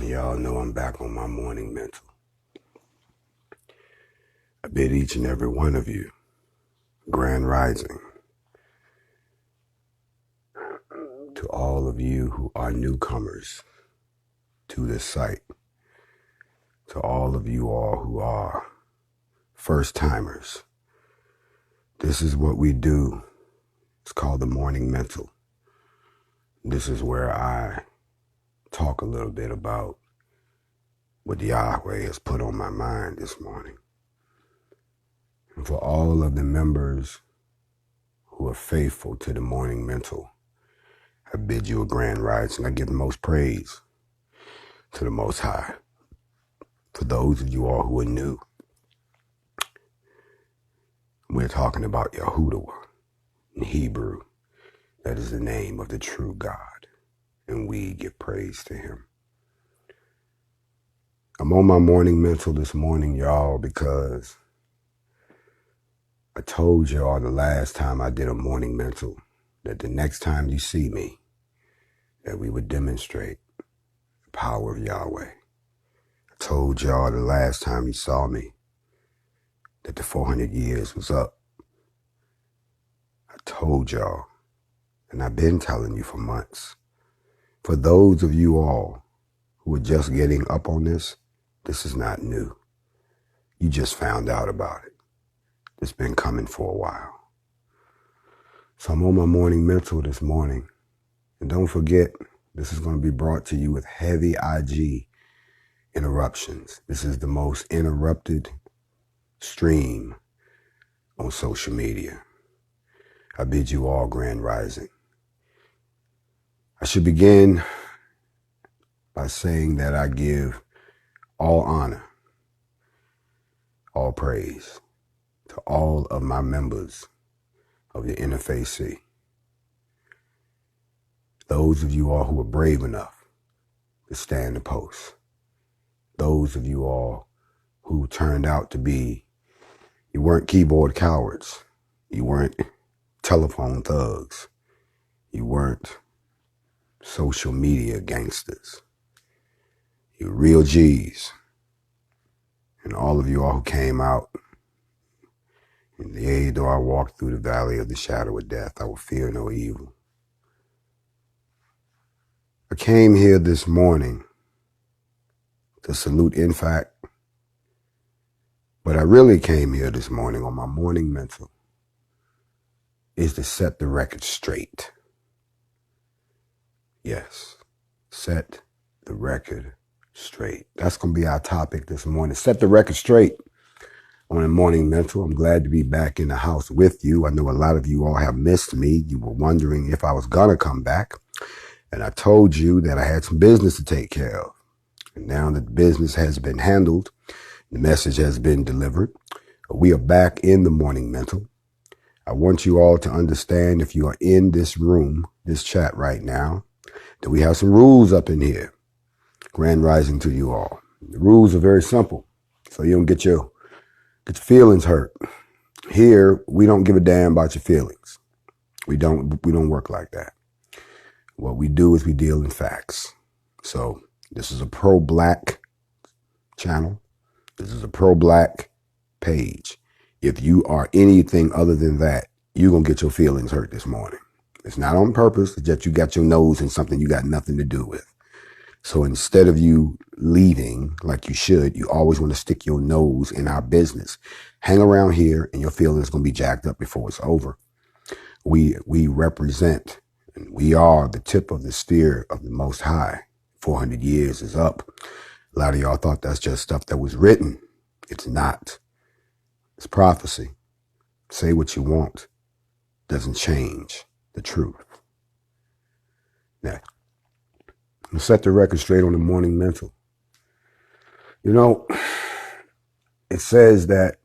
Y'all know I'm back on my morning mental. I bid each and every one of you grand rising. To all of you who are newcomers to this site, to all of you all who are first timers, this is what we do. It's called the morning mental. This is where I talk a little bit about what Yahweh has put on my mind this morning. And for all of the members who are faithful to the morning mental, I bid you a grand rising. I give the most praise to the Most High. For those of you all who are new, we're talking about Yahuwah in Hebrew. That is the name of the true God, and we give praise to him. I'm on my morning mental this morning, y'all, because I told y'all the last time I did a morning mental that the next time you see me, that we would demonstrate the power of Yahweh. I told y'all the last time you saw me that the 400 years was up. I told y'all, and I've been telling you for months. For those of you all who are just getting up on this is not new. You just found out about it. It's been coming for a while. So I'm on my morning mental this morning. And don't forget, this is going to be brought to you with heavy IG interruptions. This is the most interrupted stream on social media. I bid you all grand rising. I should begin by saying that I give all honor, all praise to all of my members of the NFAC. Those of you all who are brave enough to stand the post. Those of you all who turned out to be, you weren't keyboard cowards. You weren't telephone thugs. You weren't social media gangsters. You're real G's. And all of you all who came out, and yea, though I walk through the valley of the shadow of death, I will fear no evil. I came here this morning to salute NFAC, but I really came here this morning on my morning mental is to set the record straight. Yes, set the record straight. That's going to be our topic this morning. Set the record straight on a morning mental. I'm glad to be back in the house with you. I know a lot of you all have missed me. You were wondering if I was going to come back. And I told you that I had some business to take care of. And now that the business has been handled, the message has been delivered. We are back in the morning mental. I want you all to understand, if you are in this room, this chat right now, that we have some rules up in here. Grand rising to you all. The rules are very simple, so you don't get your feelings hurt. Here, we don't give a damn about your feelings. We don't work like that. What we do is we deal in facts. So this is a pro-black channel. This is a pro-black page. If you are anything other than that, you're going to get your feelings hurt this morning. It's not on purpose. It's just you got your nose in something you got nothing to do with. So instead of you leaving like you should, you always want to stick your nose in our business. Hang around here and your feelings are going to be jacked up before it's over. We represent, and we are the tip of the spear of the Most High. 400 years is up. A lot of y'all thought that's just stuff that was written. It's not. It's prophecy. Say what you want. Doesn't change the truth. Now, I'll set the record straight on the morning mental. You know, it says that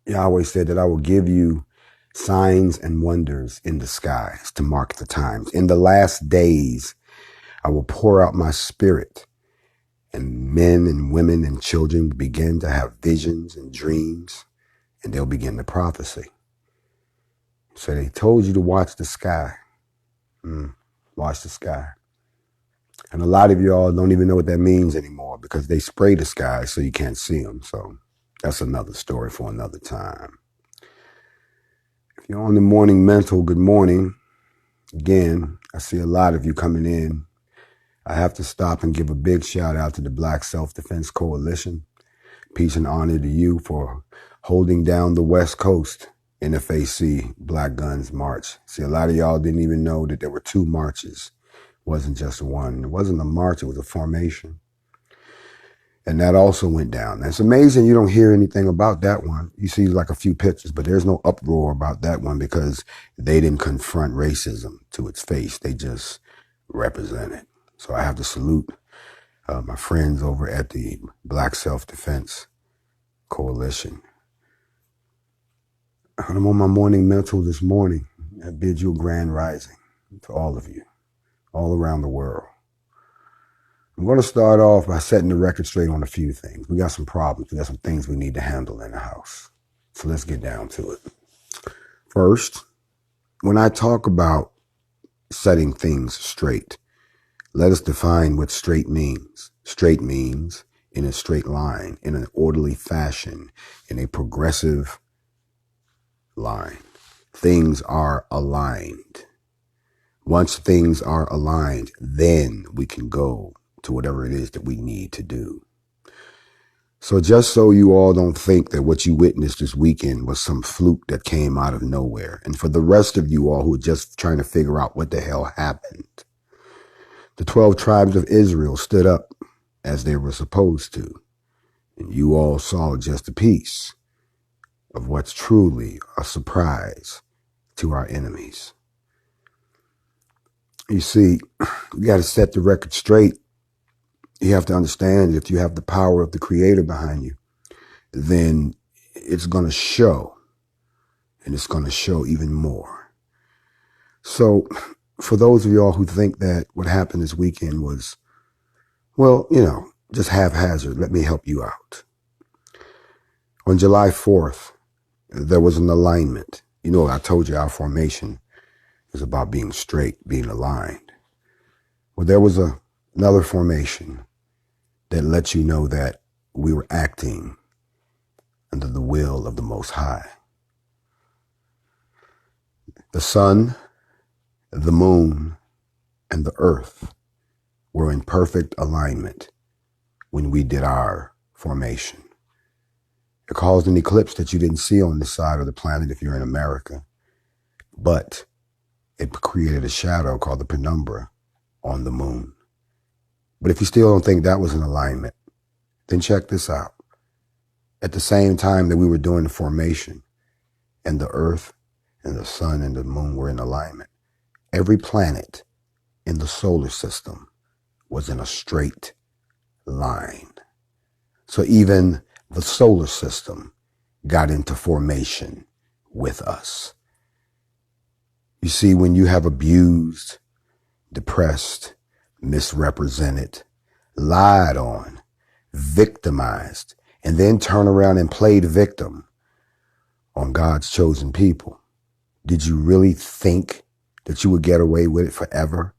Yahweh said that I will give you signs and wonders in the skies to mark the times. In the last days, I will pour out my spirit, and men and women and children begin to have visions and dreams, and they'll begin to prophesy. So they told you to watch the sky. Watch the sky. And a lot of y'all don't even know what that means anymore because they spray the sky so you can't see them. So that's another story for another time. If you're on the morning mental, good morning. Again, I see a lot of you coming in. I have to stop and give a big shout out to the Black Self-Defense Coalition. Peace and honor to you for holding down the West Coast NFAC Black Guns March. See, a lot of y'all didn't even know that there were 2 marches. It wasn't just one. It wasn't a march, it was a formation. And that also went down. It's amazing you don't hear anything about that one. You see like a few pictures, but there's no uproar about that one because they didn't confront racism to its face. They just represent it. So I have to salute my friends over at the Black Self-Defense Coalition. I'm on my morning mental this morning. I bid you a grand rising to all of you, all around the world. I'm going to start off by setting the record straight on a few things. We got some problems. We got some things we need to handle in the house. So let's get down to it. First, when I talk about setting things straight, let us define what straight means. Straight means in a straight line, in an orderly fashion, in a progressive line. Things are aligned. Once things are aligned, then we can go to whatever it is that we need to do. So just so you all don't think that what you witnessed this weekend was some fluke that came out of nowhere, and for the rest of you all who are just trying to figure out what the hell happened, the 12 tribes of Israel stood up as they were supposed to, and you all saw just a piece of what's truly a surprise to our enemies. You see, we got to set the record straight. You have to understand if you have the power of the Creator behind you, then it's going to show, and it's going to show even more. So for those of y'all who think that what happened this weekend was, well, just haphazard, let me help you out. On July 4th, there was an alignment. I told you our formation is about being straight, being aligned. Well, there was another formation that lets you know that we were acting under the will of the Most High. The sun, the moon, and the earth were in perfect alignment when we did our formation. It caused an eclipse that you didn't see on this side of the planet if you're in America, but it created a shadow called the penumbra on the moon. But if you still don't think that was an alignment, then check this out. At the same time that we were doing the formation and the earth and the sun and the moon were in alignment, every planet in the solar system was in a straight line. So even the solar system got into formation with us. You see, when you have abused, depressed, misrepresented, lied on, victimized, and then turn around and played victim on God's chosen people, did you really think that you would get away with it forever?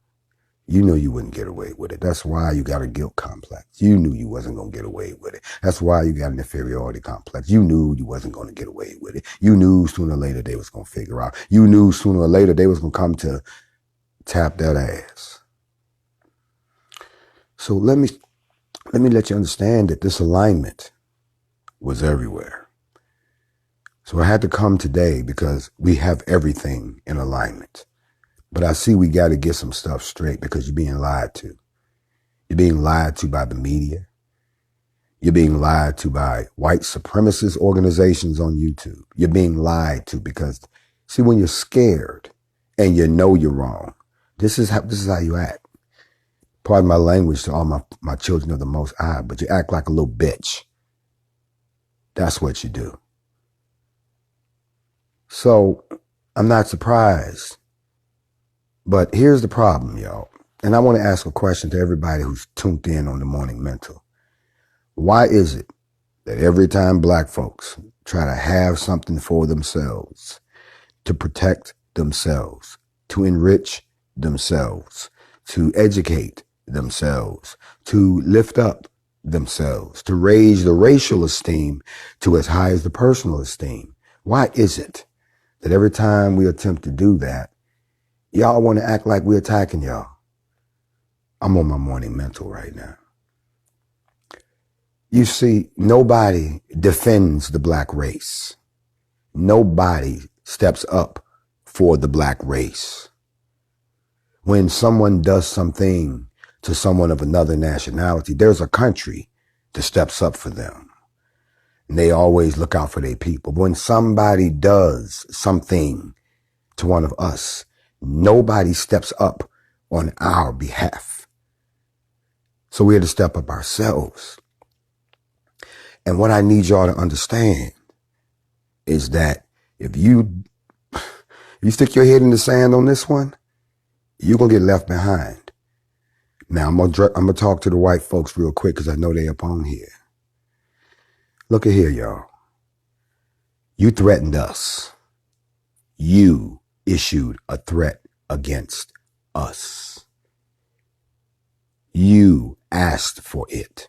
You knew you wouldn't get away with it. That's why you got a guilt complex. You knew you wasn't going to get away with it. That's why you got an inferiority complex. You knew you wasn't going to get away with it. You knew sooner or later they was going to figure out. You knew sooner or later they was going to come to tap that ass. So let me let you understand that this alignment was everywhere. So I had to come today because we have everything in alignment. But I see we got to get some stuff straight because you're being lied to. You're being lied to by the media. You're being lied to by white supremacist organizations on YouTube. You're being lied to because, see, when you're scared and you know you're wrong, this is how you act. Pardon my language to all my children of the Most High, but you act like a little bitch. That's what you do. So I'm not surprised. But here's the problem, y'all. And I want to ask a question to everybody who's tuned in on the Morning Mental. Why is it that every time black folks try to have something for themselves, to protect themselves, to enrich themselves, to educate themselves, to lift up themselves, to raise the racial esteem to as high as the personal esteem. Why is it that every time we attempt to do that, y'all want to act like we're attacking y'all? I'm on my morning mental right now. You see, nobody defends the black race. Nobody steps up for the black race. When someone does something to someone of another nationality, there's a country that steps up for them. And they always look out for their people. But when somebody does something to one of us, nobody steps up on our behalf. So we have to step up ourselves. And what I need y'all to understand is that if you stick your head in the sand on this one, you're going to get left behind. Now, I'm going to talk to the white folks real quick because I know they up on here. Look at here, y'all. You threatened us. You issued a threat against us. You asked for it.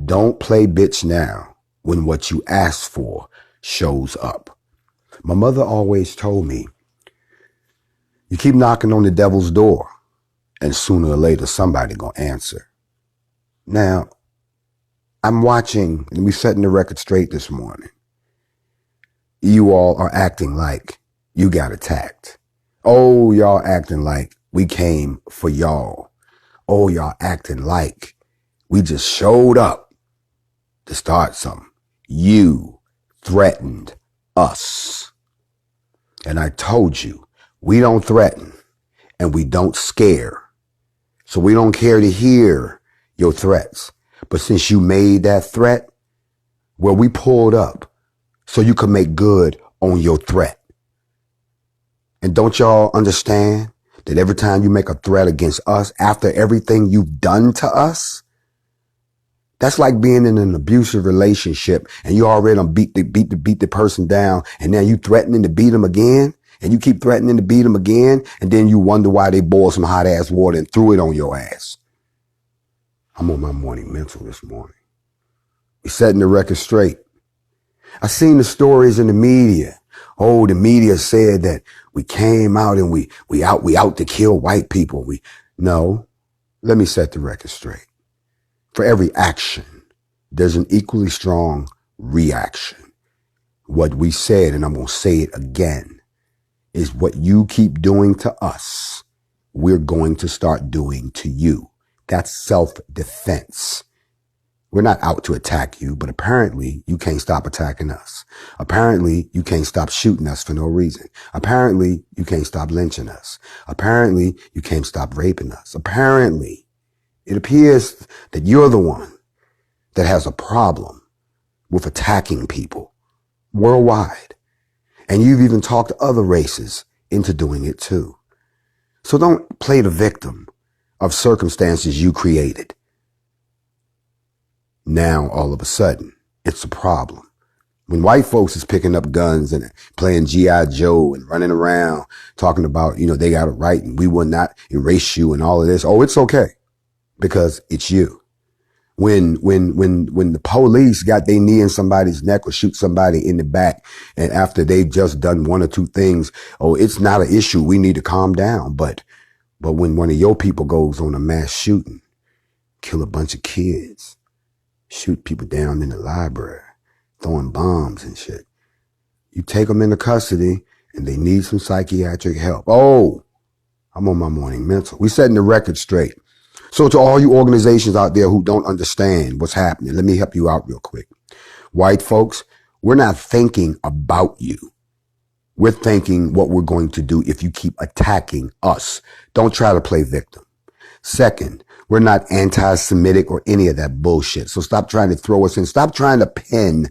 Don't play bitch now when what you asked for shows up. My mother always told me, you keep knocking on the devil's door and sooner or later somebody gonna answer. Now, I'm watching, and we setting the record straight this morning. You all are acting like you got attacked. Oh, y'all acting like we came for y'all. Oh, y'all acting like we just showed up to start something. You threatened us. And I told you, we don't threaten and we don't scare. So we don't care to hear your threats. But since you made that threat, well, we pulled up so you could make good on your threat. And don't y'all understand that every time you make a threat against us, after everything you've done to us, that's like being in an abusive relationship and you already done beat the person down, and now you threatening to beat them again, and you keep threatening to beat them again, and then you wonder why they boiled some hot ass water and threw it on your ass. I'm on my morning mental this morning. We setting the record straight. I seen the stories in the media. Oh, the media said that we came out and we out to kill white people. No, let me set the record straight. For every action, there's an equally strong reaction. What we said, and I'm going to say it again, is what you keep doing to us, we're going to start doing to you. That's self-defense. We're not out to attack you, but apparently you can't stop attacking us. Apparently you can't stop shooting us for no reason. Apparently you can't stop lynching us. Apparently you can't stop raping us. Apparently it appears that you're the one that has a problem with attacking people worldwide. And you've even talked other races into doing it too. So don't play the victim of circumstances you created. Now, all of a sudden, it's a problem. When white folks is picking up guns and playing G.I. Joe and running around talking about, they got it right and we will not erase you and all of this. Oh, it's okay. Because it's you. When the police got their knee in somebody's neck or shoot somebody in the back, and after they've just done one or two things, oh, it's not an issue. We need to calm down. But when one of your people goes on a mass shooting, kill a bunch of kids, shoot people down in the library, throwing bombs and shit, you take them into custody and they need some psychiatric help. Oh, I'm on my morning mental. We setting the record straight. So to all you organizations out there who don't understand what's happening, let me help you out real quick. White folks, we're not thinking about you. We're thinking what we're going to do if you keep attacking us. Don't try to play victim. Second, we're not anti-Semitic or any of that bullshit. So stop trying to throw us in. Stop trying to pin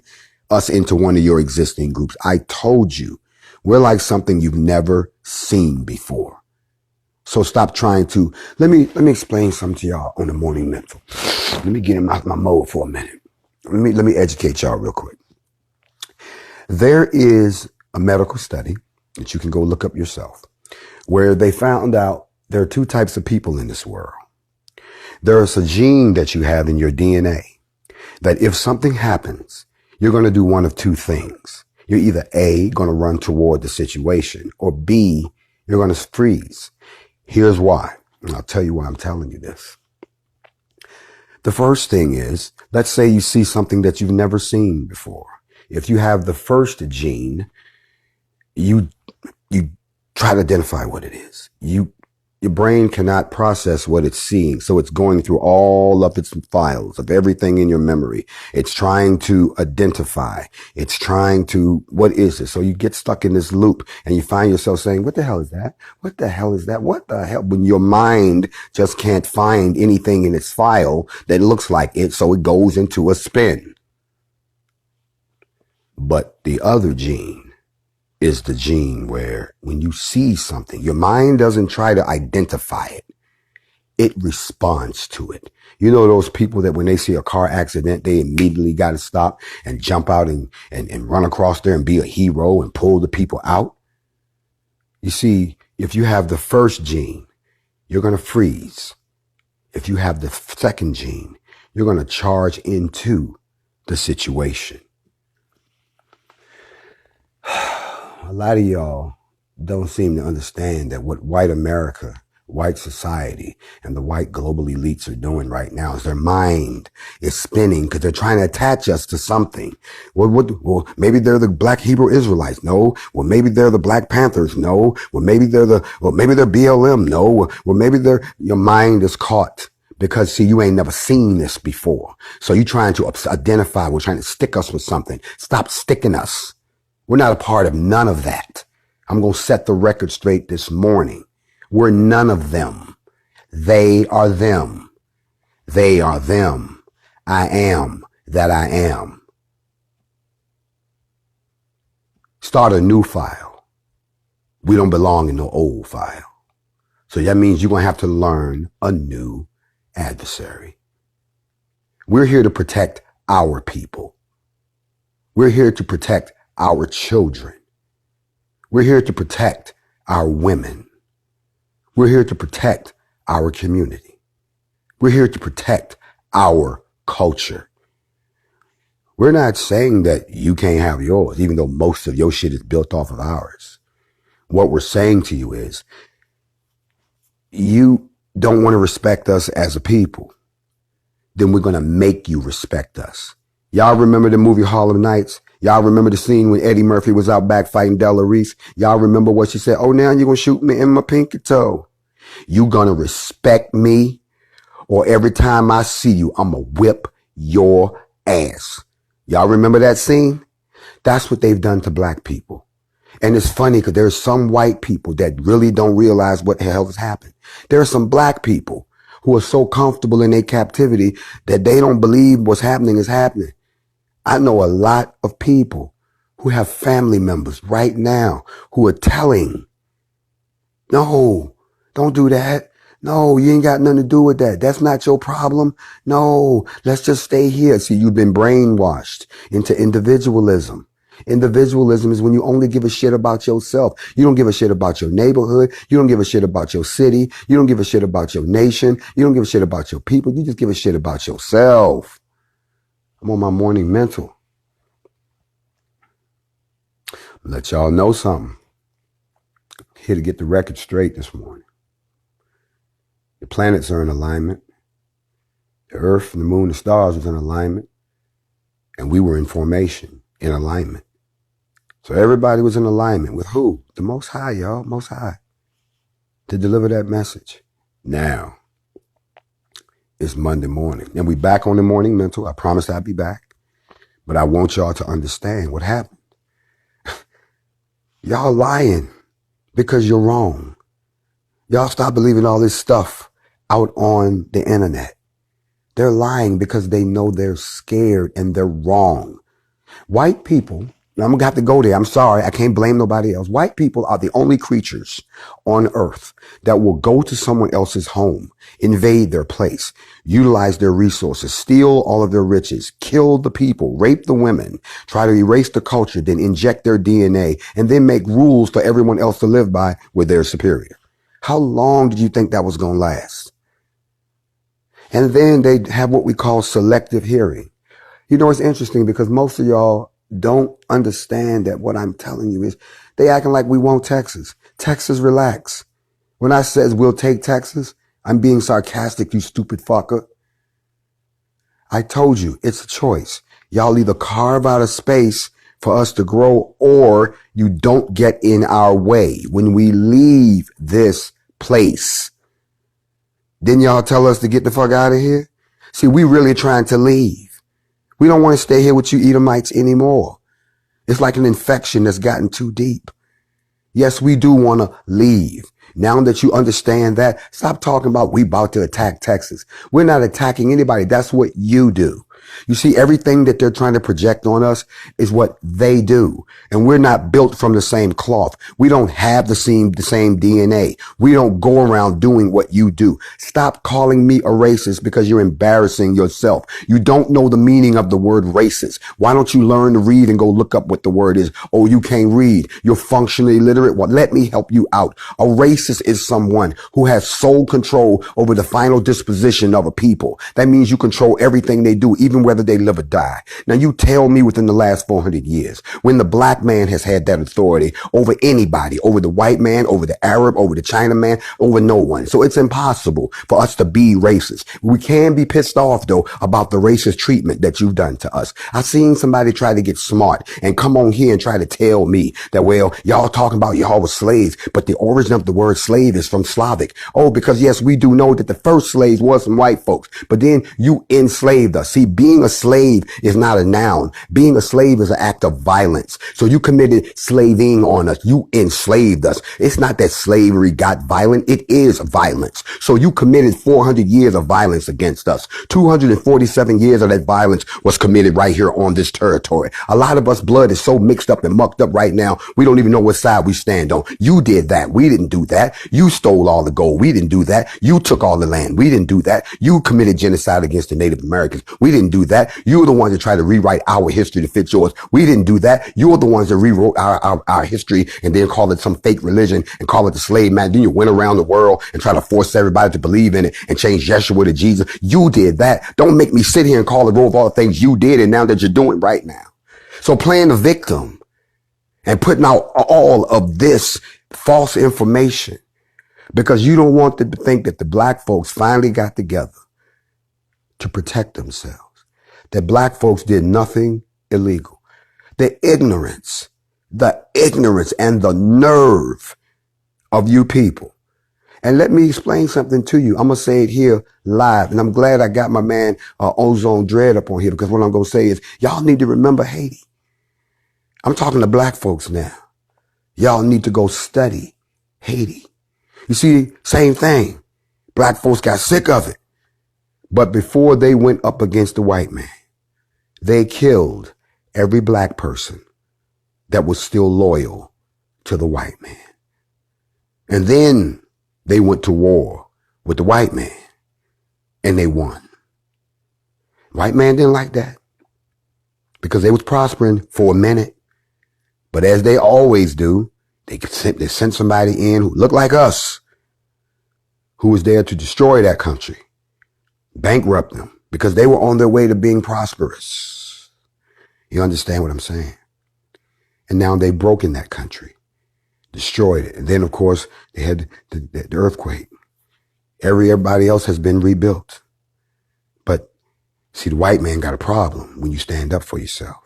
us into one of your existing groups. I told you, we're like something you've never seen before. So stop trying to, let me explain something to y'all on the morning mental. Let me get in my mode for a minute. Let me educate y'all real quick. There is a medical study that you can go look up yourself where they found out there are two types of people in this world. There is a gene that you have in your DNA that if something happens, you're going to do one of two things. You're either A, going to run toward the situation, or B, you're going to freeze. Here's why. And I'll tell you why I'm telling you this. The first thing is, let's say you see something that you've never seen before. If you have the first gene, you try to identify what it is. Your brain cannot process what it's seeing. So it's going through all of its files of everything in your memory. It's trying to identify. It's trying to, what is this? So you get stuck in this loop and you find yourself saying, what the hell is that? What the hell is that? What the hell? When your mind just can't find anything in its file that looks like it. So it goes into a spin. But the other gene is the gene where when you see something, your mind doesn't try to identify it. It responds to it. You know those people that when they see a car accident, they immediately got to stop and jump out and run across there and be a hero and pull the people out? You see, if you have the first gene, you're going to freeze. If you have the second gene, you're going to charge into the situation. A lot of y'all don't seem to understand that what white America, white society, and the white global elites are doing right now is their mind is spinning because they're trying to attach us to something. Well, maybe they're the Black Hebrew Israelites. No. Well, maybe they're the Black Panthers. No. Well, maybe they're BLM. No. Well, maybe your mind is caught. Because, see, you ain't never seen this before. So you're trying to identify. We're trying to stick us with something. Stop sticking us. We're not a part of none of that. I'm going to set the record straight this morning. We're none of them. They are them. They are them. I am that I am. Start a new file. We don't belong in no old file. So that means you're going to have to learn a new adversary. We're here to protect our people. We're here to protect our children. We're here to protect our women. We're here to protect our community. We're here to protect our culture. We're not saying that you can't have yours, even though most of your shit is built off of ours. What we're saying to you is, you don't want to respect us as a people, then we're going to make you respect us. Y'all remember the movie Harlem Nights? Y'all remember the scene when Eddie Murphy was out back fighting Della Reese? Y'all remember what she said? Oh, now you're going to shoot me in my pinky toe. You going to respect me, or every time I see you, I'm going to whip your ass. Y'all remember that scene? That's what they've done to black people. And it's funny because there's some white people that really don't realize what the hell has happened. There are some black people who are so comfortable in their captivity that they don't believe what's happening is happening. I know a lot of people who have family members right now who are telling, no, don't do that. No, you ain't got nothing to do with that. That's not your problem. No, let's just stay here. See, you've been brainwashed into individualism. Individualism is when you only give a shit about yourself. You don't give a shit about your neighborhood. You don't give a shit about your city. You don't give a shit about your nation. You don't give a shit about your people. You just give a shit about yourself. I'm on my morning mental. Let y'all know something. Here to get the record straight this morning. The planets are in alignment. The earth and the moon and the stars was in alignment. And we were in formation, in alignment. So everybody was in alignment with who? The Most High, y'all, Most High. To deliver that message. Now, it's Monday morning. And we back on the morning mental. I promised I'd be back. But I want y'all to understand what happened. Y'all lying because you're wrong. Y'all stop believing all this stuff out on the internet. They're lying because they know they're scared and they're wrong. White people, I'm going to have to go there. I'm sorry. I can't blame nobody else. White people are the only creatures on earth that will go to someone else's home, invade their place, utilize their resources, steal all of their riches, kill the people, rape the women, try to erase the culture, then inject their DNA, and then make rules for everyone else to live by where they're superior. How long did you think that was going to last? And then they have what we call selective hearing. You know, it's interesting because most of y'all don't understand that what I'm telling you is they acting like we want Texas. Texas, relax. When I says we'll take Texas, I'm being sarcastic, you stupid fucker. I told you, it's a choice. Y'all either carve out a space for us to grow or you don't get in our way. When we leave this place, then y'all tell us to get the fuck out of here? See, we really trying to leave. We don't want to stay here with you Edomites anymore. It's like an infection that's gotten too deep. Yes, we do want to leave. Now that you understand that, stop talking about we about to attack Texas. We're not attacking anybody. That's what you do. You see, everything that they're trying to project on us is what they do. And we're not built from the same cloth. We don't have the same DNA. We don't go around doing what you do. Stop calling me a racist because you're embarrassing yourself. You don't know the meaning of the word racist. Why don't you learn to read and go look up what the word is? Oh, you can't read. You're functionally illiterate. Well, let me help you out. A racist is someone who has sole control over the final disposition of a people. That means you control everything they do, even whether they live or die. Now you tell me within the last 400 years, when the black man has had that authority over anybody, over the white man, over the Arab, over the China man, over no one. So it's impossible for us to be racist. We can be pissed off though about the racist treatment that you've done to us. I've seen somebody try to get smart and come on here and try to tell me that, well, y'all talking about y'all was slaves, but the origin of the word slave is from Slavic. Oh, because yes, we do know that the first slaves was some white folks, but then you enslaved us. See, being a slave is not a noun. Being a slave is an act of violence. So you committed slaving on us. You enslaved us. It's not that slavery got violent. It is violence. So you committed 400 years of violence against us. 247 years of that violence was committed right here on this territory. A lot of us blood is so mixed up and mucked up right now, we don't even know what side we stand on. You did that. We didn't do that. You stole all the gold. We didn't do that. You took all the land. We didn't do that. You committed genocide against the Native Americans. We didn't do that. You were the ones that tried to rewrite our history to fit yours. We didn't do that. You were the ones that rewrote our history and then call it some fake religion and call it the slave man. Then you went around the world and try to force everybody to believe in it and change Yeshua to Jesus. You did that. Don't make me sit here and call it roll of all the things you did and now that you're doing right now. So playing the victim and putting out all of this false information because you don't want them to think that the black folks finally got together to protect themselves. That black folks did nothing illegal. The ignorance and the nerve of you people. And let me explain something to you. I'm going to say it here live. And I'm glad I got my man Ozone Dread up on here because what I'm going to say is y'all need to remember Haiti. I'm talking to black folks now. Y'all need to go study Haiti. You see, same thing. Black folks got sick of it. But before they went up against the white man, they killed every black person that was still loyal to the white man. And then they went to war with the white man and they won. White man didn't like that because they was prospering for a minute. But as they always do, they sent somebody in who looked like us, who was there to destroy that country, bankrupt them because they were on their way to being prosperous. You understand what I'm saying? And now they've broken that country, destroyed it. And then, of course, they had the earthquake. Everybody else has been rebuilt. But see, the white man got a problem when you stand up for yourself.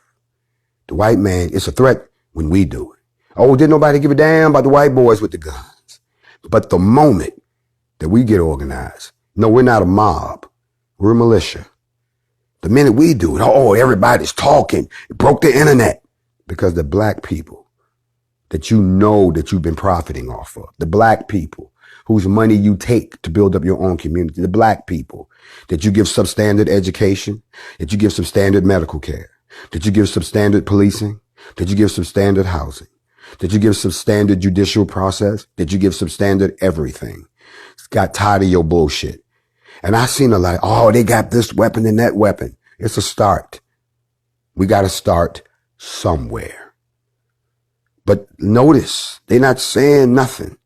The white man, it's a threat when we do it. Oh, didn't nobody give a damn about the white boys with the guns. But the moment that we get organized, no, we're not a mob. We're a militia. The minute we do it, oh, everybody's talking. It broke the internet. Because the black people that you know that you've been profiting off of, the black people whose money you take to build up your own community, the black people that you give substandard education, that you give substandard medical care, that you give substandard policing, that you give substandard housing, that you give substandard judicial process, that you give substandard everything. Got tired of your bullshit. And I seen a lot, oh, they got this weapon and that weapon. It's a start. We got to start somewhere. But notice, they're not saying nothing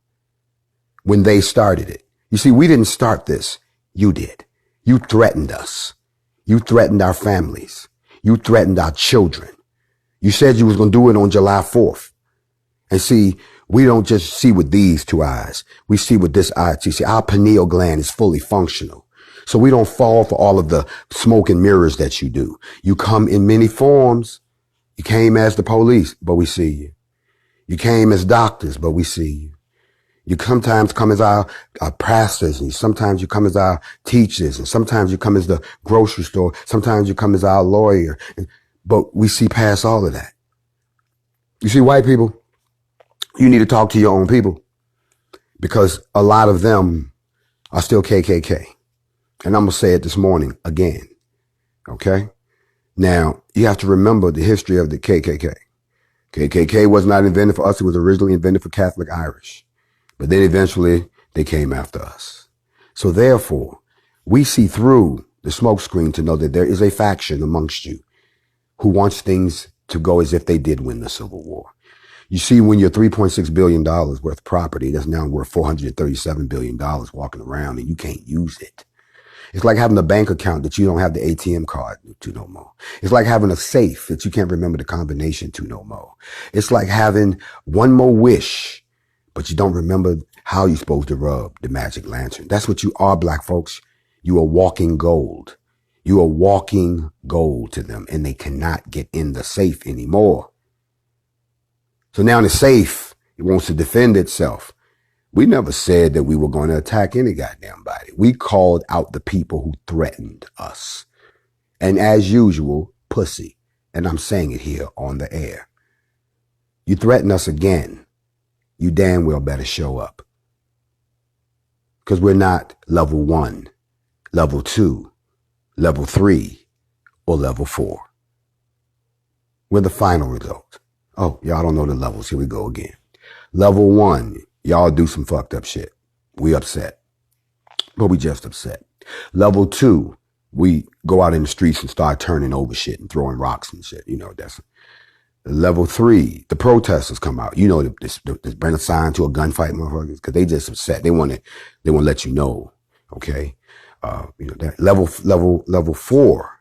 when they started it. You see, we didn't start this. You did. You threatened us. You threatened our families. You threatened our children. You said you was going to do it on July 4th. And see, we don't just see with these two eyes. We see with this eye. See, our pineal gland is fully functional. So we don't fall for all of the smoke and mirrors that you do. You come in many forms. You came as the police, but we see you. You came as doctors, but we see you. You sometimes come as our pastors, and sometimes you come as our teachers, and sometimes you come as the grocery store. Sometimes you come as our lawyer. But we see past all of that. You see, white people, you need to talk to your own people, because a lot of them are still KKK. And I'm going to say it this morning again. Okay? Now, you have to remember the history of the KKK. KKK was not invented for us. It was originally invented for Catholic Irish. But then eventually they came after us. So therefore, we see through the smokescreen to know that there is a faction amongst you who wants things to go as if they did win the Civil War. You see, when you're $3.6 billion worth of property, that's now worth $437 billion walking around, and you can't use it. It's like having a bank account that you don't have the ATM card to no more. It's like having a safe that you can't remember the combination to no more. It's like having one more wish, but you don't remember how you're supposed to rub the magic lantern. That's what you are, black folks. You are walking gold. You are walking gold to them, and they cannot get in the safe anymore. So now the safe, it wants to defend itself. We never said that we were going to attack any goddamn body. We called out the people who threatened us. And as usual, pussy. And I'm saying it here on the air. You threaten us again, you damn well better show up. Because we're not level 1, level 2, level 3, or level 4. We're the final result. Oh, y'all don't know the levels. Here we go again. Level 1, y'all do some fucked up shit. We upset. But we just upset. Level 2, we go out in the streets and start turning over shit and throwing rocks and shit. You know, that's level 3. The protesters come out. You know, this bring a sign to a gunfight, motherfuckers, because they just upset. They want to let you know. Okay. You know, that level 4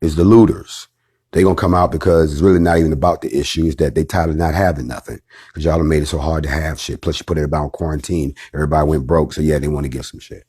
is the looters. They gonna come out because it's really not even about the issue. It's that they tired of not having nothing, because y'all done made it so hard to have shit. Plus you put everybody on quarantine. Everybody went broke. So yeah, they want to get some shit.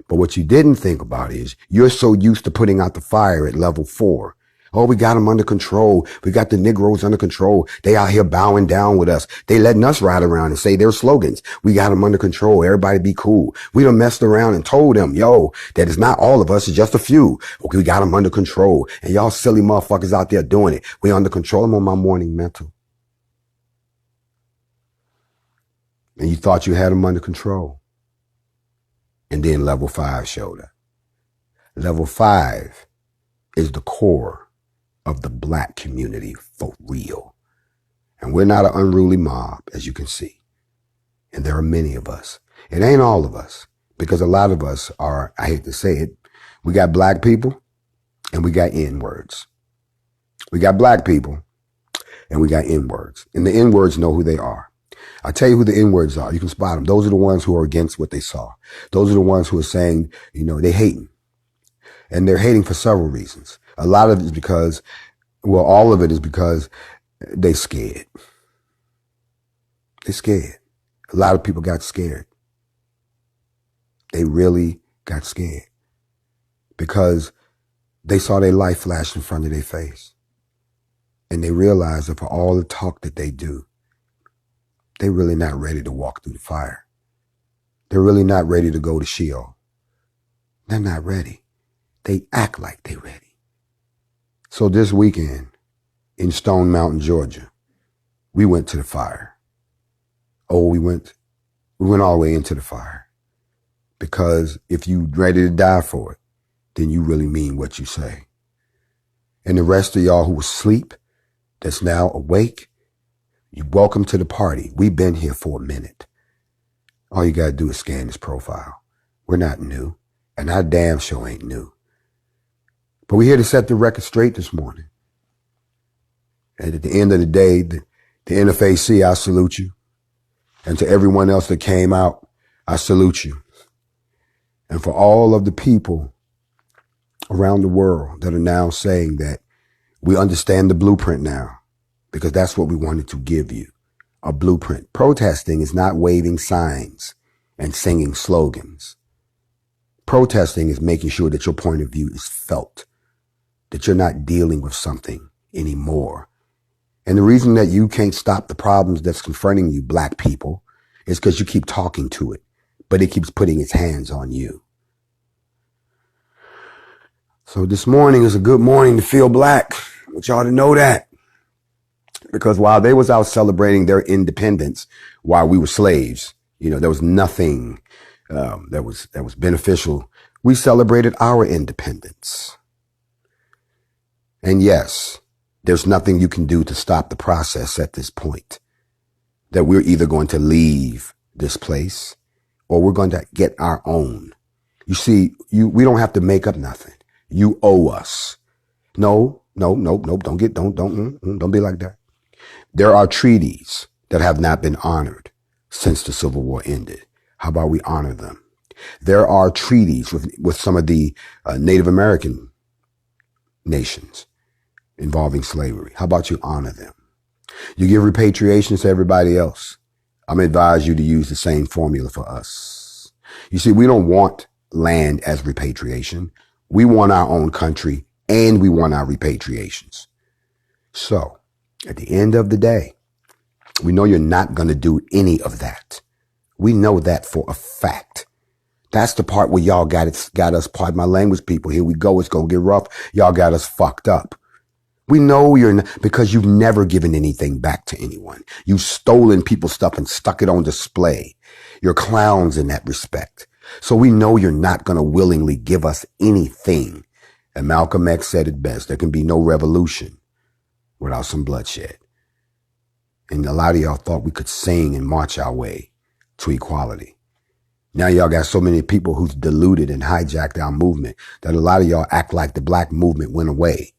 But what you didn't think about is you're so used to putting out the fire at level 4. Oh, we got them under control. We got the Negroes under control. They out here bowing down with us. They letting us ride around and say their slogans. We got them under control. Everybody be cool. We done messed around and told them, yo, that it's not all of us. It's just a few. Okay, we got them under control. And y'all silly motherfuckers out there doing it. We under control. I'm on my morning mental. And you thought you had them under control. And then level 5 showed up. Level 5 is the core of the black community for real. And we're not an unruly mob, as you can see. And there are many of us. It ain't all of us, because a lot of us are, I hate to say it, we got black people and we got N-words. We got black people and we got N-words. And the N-words know who they are. I tell you who the N-words are. You can spot them. Those are the ones who are against what they saw. Those are the ones who are saying, you know, they hating. And they're hating for several reasons. A lot of it is because, well, all of it is because they scared. They're scared. A lot of people got scared. They really got scared because they saw their life flash in front of their face. And they realized that for all the talk that they do, they're really not ready to walk through the fire. They're really not ready to go to Sheol. They're not ready. They act like they're ready. So this weekend in Stone Mountain, Georgia, we went to the fire. Oh, we went all the way into the fire. Because if you ready to die for it, then you really mean what you say. And the rest of y'all who was asleep, that's now awake, you're welcome to the party. We've been here for a minute. All you gotta do is scan this profile. We're not new, and our damn show ain't new. But we're here to set the record straight this morning. And at the end of the day, the NFAC, I salute you. And to everyone else that came out, I salute you. And for all of the people around the world that are now saying that we understand the blueprint now, because that's what we wanted to give you, a blueprint. Protesting is not waving signs and singing slogans. Protesting is making sure that your point of view is felt, that you're not dealing with something anymore. And the reason that you can't stop the problems that's confronting you, black people, is because you keep talking to it, but it keeps putting its hands on you. So this morning is a good morning to feel black. I want y'all to know that. Because while they was out celebrating their independence, while we were slaves, there was nothing that was beneficial. We celebrated our independence. And yes, there's nothing you can do to stop the process at this point. That we're either going to leave this place or we're going to get our own. You see, we don't have to make up nothing. You owe us. No, don't be like that. There are treaties that have not been honored since the Civil War ended. How about we honor them? There are treaties with some of the Native American nations involving slavery. How about you honor them? You give repatriations to everybody else. I'm going to advise you to use the same formula for us. You see, we don't want land as repatriation. We want our own country and we want our repatriations. So at the end of the day, we know you're not going to do any of that. We know that for a fact. That's the part where y'all got us, pardon my language, people. Here we go. It's going to get rough. Y'all got us fucked up. We know you're not, because you've never given anything back to anyone. You've stolen people's stuff and stuck it on display. You're clowns in that respect. So we know you're not going to willingly give us anything. And Malcolm X said it best. There can be no revolution without some bloodshed. And a lot of y'all thought we could sing and march our way to equality. Now y'all got so many people who's diluted and hijacked our movement that a lot of y'all act like the black movement went away.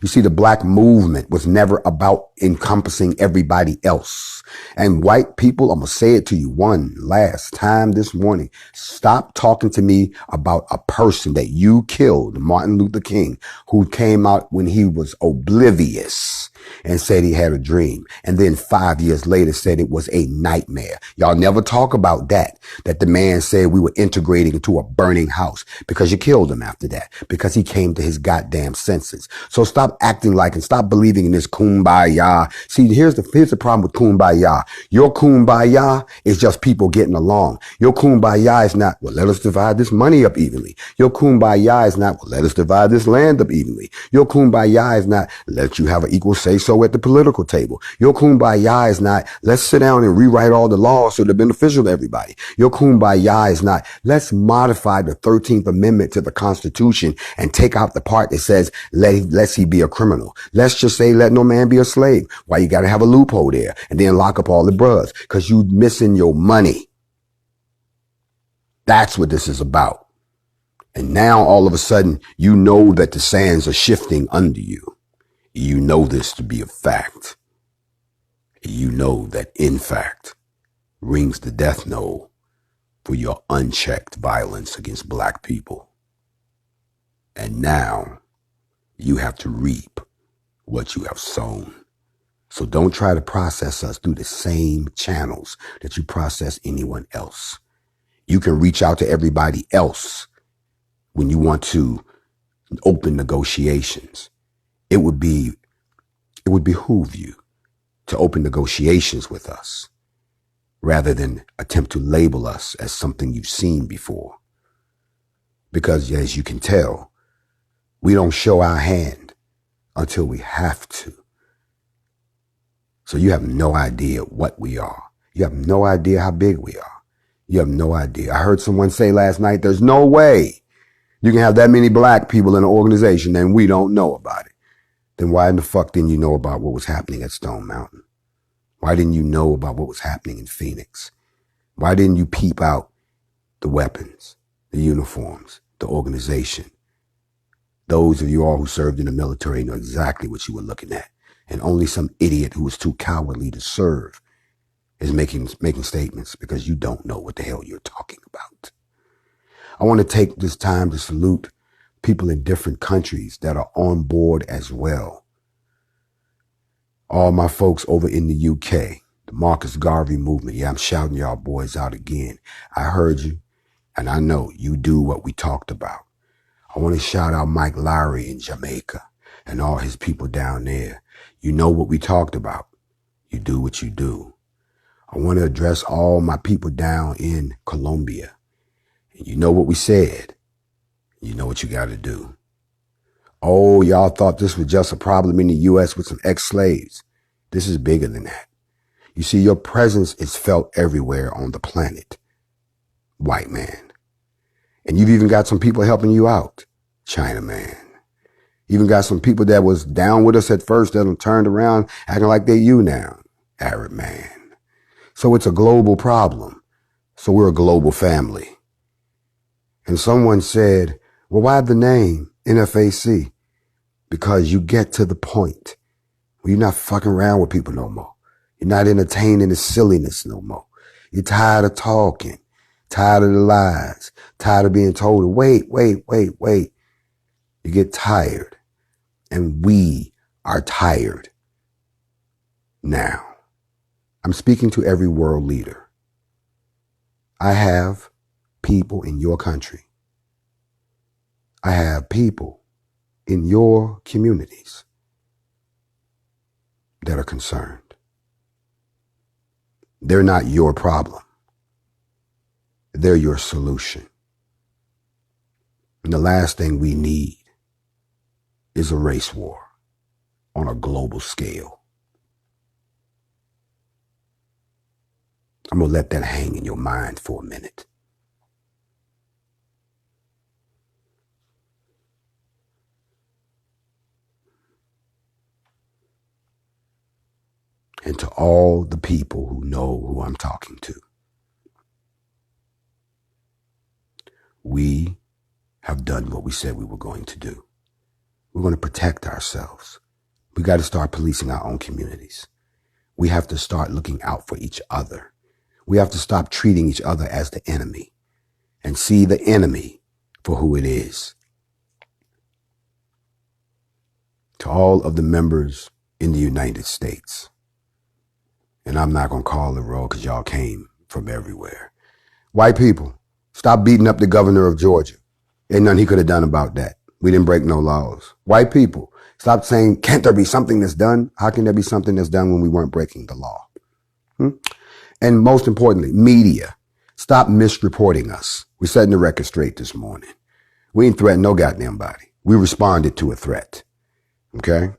You see, the black movement was never about encompassing everybody else. And white people, I'm going to say it to you one last time this morning. Stop talking to me about a person that you killed, Martin Luther King, who came out when he was oblivious and said he had a dream. And then 5 years later said it was a nightmare. Y'all never talk about that the man said we were integrating into a burning house, because you killed him after that, because he came to his goddamn senses. So stop acting like and stop believing in this kumbaya. See, here's the problem with kumbaya. Your kumbaya is just people getting along. Your kumbaya is not, well, let us divide this money up evenly. Your kumbaya is not, well, let us divide this land up evenly. Your kumbaya is not, let you have an equal say so at the political table. Your kumbaya is not, let's sit down and rewrite all the laws so they're beneficial to everybody. Your kumbaya is not, let's modify the 13th Amendment to the Constitution and take out the part that says, lest he be a criminal. Let's just say, let no man be a slave. Why you got to have a loophole there and then lock up all the brothers? Because you missing your money. That's what this is about. And now all of a sudden, you know that the sands are shifting under you. You know this to be a fact. You know that, in fact, rings the death knell for your unchecked violence against black people. And now you have to reap what you have sown. So don't try to process us through the same channels that you process anyone else. You can reach out to everybody else when you want to open negotiations. It would behoove you to open negotiations with us rather than attempt to label us as something you've seen before. Because as you can tell, we don't show our hand until we have to. So you have no idea what we are. You have no idea how big we are. You have no idea. I heard someone say last night, there's no way you can have that many black people in an organization and we don't know about it. Then why in the fuck didn't you know about what was happening at Stone Mountain? Why didn't you know about what was happening in Phoenix? Why didn't you peep out the weapons, the uniforms, the organization? Those of you all who served in the military know exactly what you were looking at. And only some idiot who was too cowardly to serve is making statements because you don't know what the hell you're talking about. I want to take this time to salute people in different countries that are on board as well. All my folks over in the UK, the Marcus Garvey movement. Yeah, I'm shouting y'all boys out again. I heard you, and I know you do what we talked about. I want to shout out Mike Lowry in Jamaica and all his people down there. You know what we talked about. You do what you do. I want to address all my people down in Colombia. And you know what we said. You know what you got to do. Oh, y'all thought this was just a problem in the U.S. with some ex-slaves. This is bigger than that. You see, your presence is felt everywhere on the planet, white man. And you've even got some people helping you out, China man. Even got some people that was down with us at first that have turned around acting like they you now, Arab man. So it's a global problem. So we're a global family. And someone said, well, why the name NFAC? Because you get to the point where you're not fucking around with people no more. You're not entertaining the silliness no more. You're tired of talking, tired of the lies, tired of being told, wait. You get tired. And we are tired now. I'm speaking to every world leader. I have people in your country. I have people in your communities that are concerned. They're not your problem. They're your solution. And the last thing we need is a race war on a global scale. I'm going to let that hang in your mind for a minute. And to all the people who know who I'm talking to, we have done what we said we were going to do. We're going to protect ourselves. We got to start policing our own communities. We have to start looking out for each other. We have to stop treating each other as the enemy and see the enemy for who it is. To all of the members in the United States, and I'm not going to call the roll because y'all came from everywhere. White people, stop beating up the governor of Georgia. Ain't nothing he could have done about that. We didn't break no laws. White people, stop saying, can't there be something that's done? How can there be something that's done when we weren't breaking the law? And most importantly, media, stop misreporting us. We're setting the record straight this morning. We ain't threatened no goddamn body. We responded to a threat. Okay?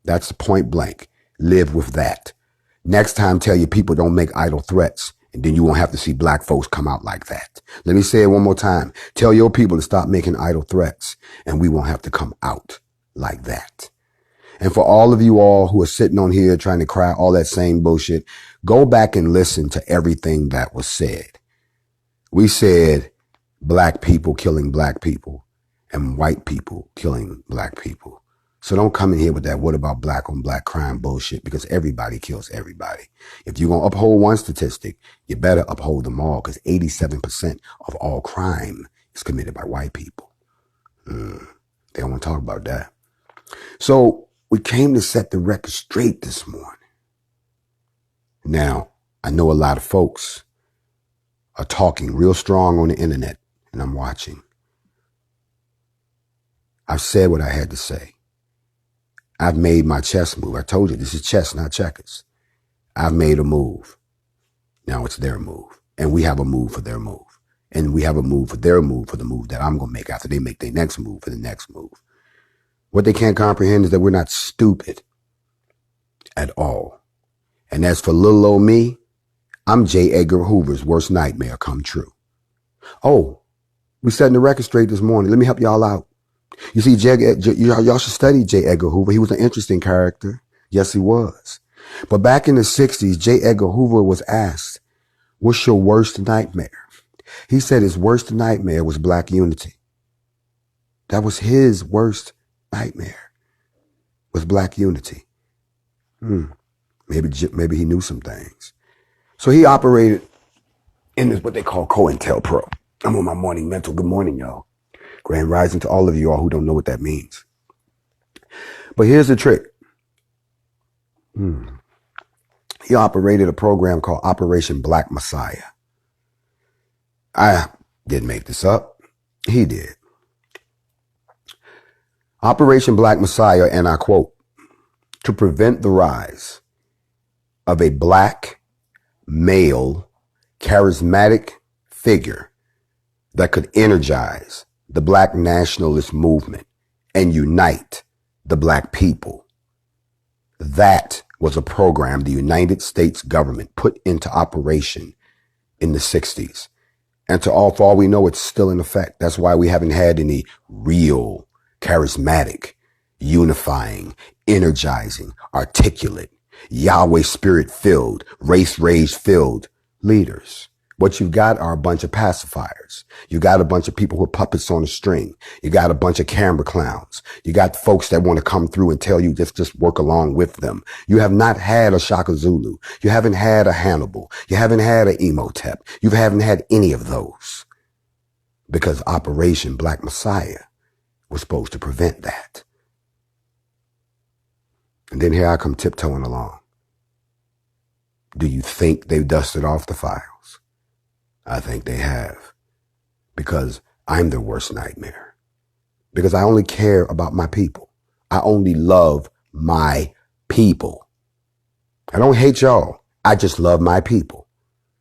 That's the point blank. Live with that. Next time, tell your people don't make idle threats, and then you won't have to see black folks come out like that. Let me say it one more time. Tell your people to stop making idle threats, and we won't have to come out like that. And for all of you all who are sitting on here trying to cry all that same bullshit, go back and listen to everything that was said. We said black people killing black people and white people killing black people. So don't come in here with that what about black on black crime bullshit, because everybody kills everybody. If you're going to uphold one statistic, you better uphold them all, because 87% of all crime is committed by white people. They don't want to talk about that. So we came to set the record straight this morning. Now, I know a lot of folks are talking real strong on the internet, and I'm watching. I've said what I had to say. I've made my chess move. I told you, this is chess, not checkers. I've made a move. Now it's their move. And we have a move for their move. And we have a move for their move for the move that I'm going to make after they make their next move for the next move. What they can't comprehend is that we're not stupid at all. And as for little old me, I'm J. Edgar Hoover's worst nightmare come true. Oh, we setting the record straight this morning. Let me help y'all out. You see, y'all should study J. Edgar Hoover. He was an interesting character. Yes, he was. But back in the 60s, J. Edgar Hoover was asked, what's your worst nightmare? He said his worst nightmare was black unity. That was his worst nightmare, was black unity. Maybe he knew some things. So he operated in this, what they call COINTELPRO. I'm on my morning mental. Good morning, y'all. Grand rising to all of you all who don't know what that means. But here's the trick. He operated a program called Operation Black Messiah. I didn't make this up. He did. Operation Black Messiah, and I quote, to prevent the rise of a black, male, charismatic figure that could energize the black nationalist movement and unite the black people. That was a program the United States government put into operation in the 60s. And for all we know, it's still in effect. That's why we haven't had any real, charismatic, unifying, energizing, articulate, Yahweh spirit-filled, race rage-filled leaders. What you've got are a bunch of pacifiers. You got a bunch of people who are puppets on a string. You got a bunch of camera clowns. You got folks that want to come through and tell you just work along with them. You have not had a Shaka Zulu. You haven't had a Hannibal. You haven't had an Emotep. You haven't had any of those. Because Operation Black Messiah was supposed to prevent that. And then here I come tiptoeing along. Do you think they've dusted off the files? I think they have, because I'm their worst nightmare, because I only care about my people. I only love my people. I don't hate y'all. I just love my people.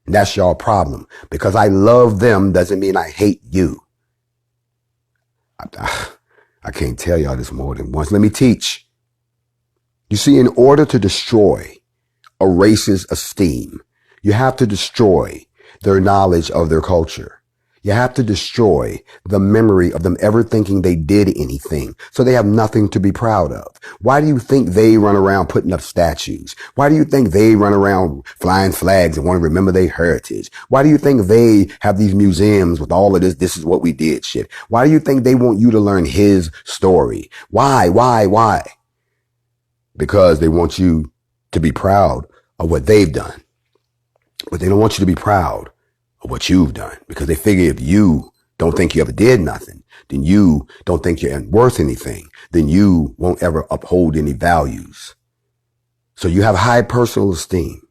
And that's y'all problem. Because I love them doesn't mean I hate you. I can't tell y'all this more than once. Let me teach. You see, in order to destroy a race's esteem, you have to destroy their knowledge of their culture. You have to destroy the memory of them ever thinking they did anything, so they have nothing to be proud of. Why do you think they run around putting up statues? Why do you think they run around flying flags and want to remember their heritage? Why do you think they have these museums with all of this is what we did shit? Why do you think they want you to learn his story? Why? Because they want you to be proud of what they've done. But they don't want you to be proud of what you've done, because they figure if you don't think you ever did nothing, then you don't think you're worth anything, then you won't ever uphold any values. So you have high personal esteem,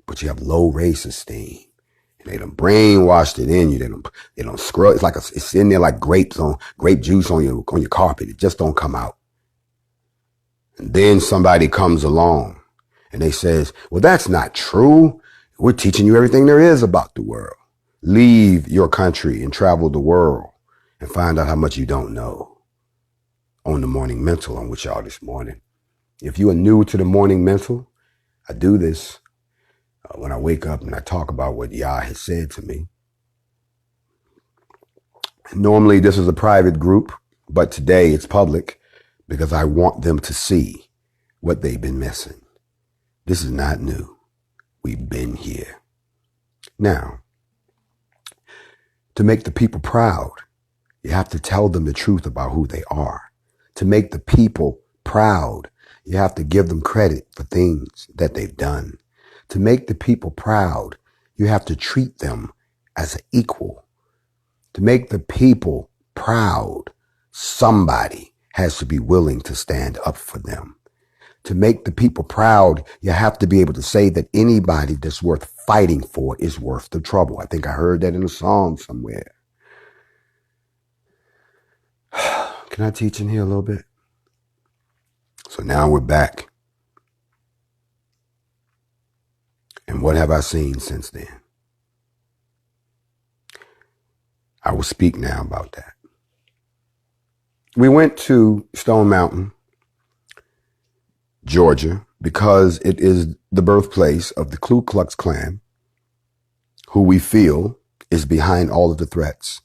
but you have low race esteem. And they done brainwashed it in you. They don't scrub. It's like it's in there like grape juice on your carpet. It just don't come out. And then somebody comes along and they says, well, that's not true. We're teaching you everything there is about the world. Leave your country and travel the world and find out how much you don't know. On the Morning Mental, I'm with y'all this morning. If you are new to the Morning Mental, I do this when I wake up and I talk about what Yah has said to me. Normally, this is a private group, but today it's public because I want them to see what they've been missing. This is not new. We've been here. Now, to make the people proud, you have to tell them the truth about who they are. To make the people proud, you have to give them credit for things that they've done. To make the people proud, you have to treat them as an equal. To make the people proud, somebody has to be willing to stand up for them. To make the people proud, you have to be able to say that anybody that's worth fighting for is worth the trouble. I think I heard that in a song somewhere. Can I teach in here a little bit? So now we're back. And what have I seen since then? I will speak now about that. We went to Stone Mountain, Georgia, because it is the birthplace of the Ku Klux Klan, who we feel is behind all of the threats,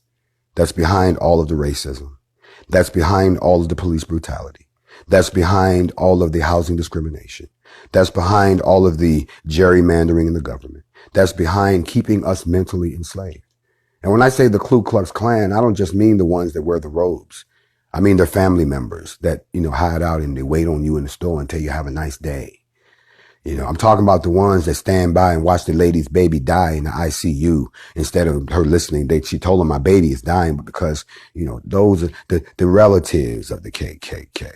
that's behind all of the racism, that's behind all of the police brutality, that's behind all of the housing discrimination, that's behind all of the gerrymandering in the government, that's behind keeping us mentally enslaved. And when I say the Ku Klux Klan, I don't just mean the ones that wear the robes. I mean their family members that, hide out and they wait on you in the store and tell you have a nice day. I'm talking about the ones that stand by and watch the lady's baby die in the ICU instead of her listening. She told her my baby is dying, but because, those are the relatives of the KKK.